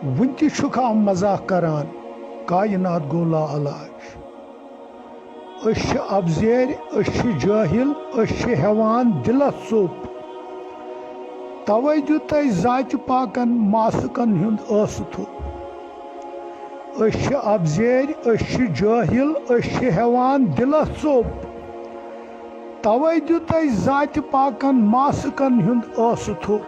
ونتہ چھکھا مزاق کران کائنات گو لا علاج ابزیر جاہل ہیوان دلس ژوٚپ توے دیُت تۄہہِ ذاتہِ پاکن ماسکن ہُنٛد ٲسہٕ تھوٚپ ابزیر جاہل ہیوان دلس ژوٚپ توے دیُت تۄہہِ ذاتہِ پاکن ماسکن ہُنٛد ٲسہٕ تھوٚپ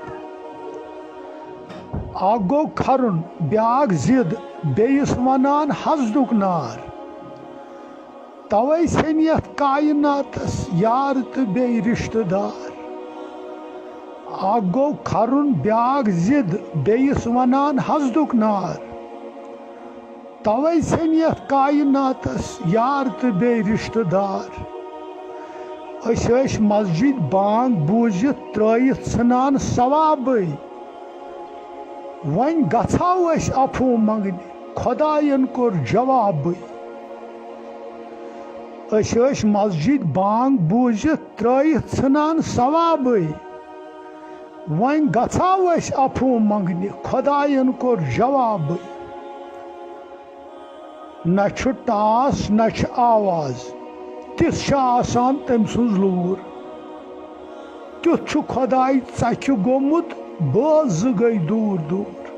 اکھ گوٚو کھرُن بیٛاکھ ضد بیٚیِس ونان حسدُک نار توے ژھیٚنۍ یتھ کائناتس یار تہٕ بیٚیہِ رشتہٕ دار اکھ گوٚو کھرُن بیٛاکھ ضد بیٚیِس ونان حسدُک نار توے ژھیٚنۍ یتھ کائناتس یار تہٕ بیٚیہِ رشتہٕ دار أسۍ ٲسۍ مسجد بانگ بوٗزِتھ ترٲیِتھ ژھٕنان ثوابٕے وۄنۍ گژھاو أسۍ عفوٗ منگنہِ خۄداین کوٚر جوابٕے أسۍ ٲسۍ مسجد بانگ بوٗزِتھ ترٲیِتھ ژھٕنان ثوابٕے وۄنۍ گژھاو أسۍ عفوٗ منگنہِ خۄداین کوٚر جوابٕے نہ چھُ ٹاس نہ چھِ آواز تِژھ چھِ آسان تٔمۍ سٕنٛز لوٗر تیُتھ چھُ خۄداے ژکھِ گوٚمُت بٲژ زٕ گٔے دوٗر دوٗر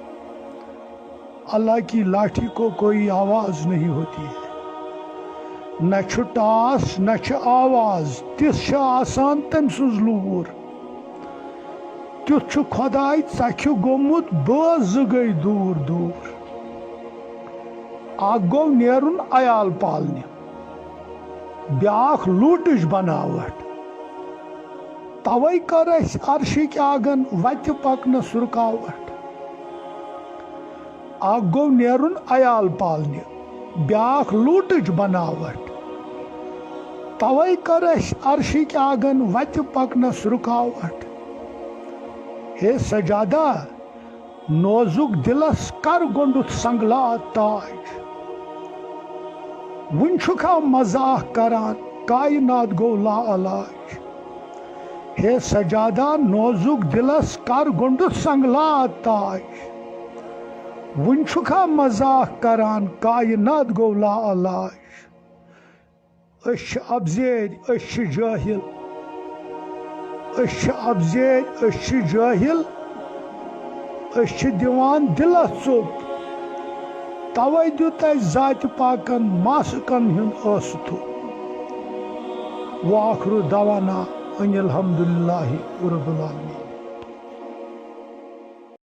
اللہ کی لاٹھی کو کوئی آواز نہیں ہوتی ہے نہ چھُ ٹاس نہ چھِ آواز تِژھ چھِ آسان تٔمۍ سٕنٛز لوٗر تیُتھ چھُ خۄداے ژکھِ گوٚمُت بٲژ زٕ گٔے دوٗر دوٗر اکھ گوٚو نیرُن عیال پالنہِ بیٛاکھ لوٗٹٕچ بناوٹ توے کٔر اَسہِ عرشٕکۍ آنگن وتہِ پکنس رُکاوٹ اکھ گوٚو نیرُن عیال پالنہِ بیٛاکھ لوٗٹٕچ بناوٹ توے کٔر اَسہِ عرشٕکۍ آنگن وتہِ پکنس رُکاوٹ ہے سجادہ نوزُک دلس کر گوٚنڈُتھ سنگلات تاج وُنہِ چھُکھا مزاق کران کائنات گوٚو لا علاج ہے سجادہ نوزُک دلس کر گوٚنڈُتھ سنگلات تاج وُنہِ چھُکھا مزاق کران کائنات گوٚو لا علاج أسۍ چھِ ابزیر أسۍ چھِ جٲہل أسۍ چھِ ابزیر أسۍ چھِ جٲہل أسۍ چھِ دِوان دلس ژوٚپ توے دیُت اَسہِ ذاتہِ پاکن ماسکن ہُنٛد ٲسہٕ تھوٚپ وآخر دعوانا ان الحمدللہ رب العالمین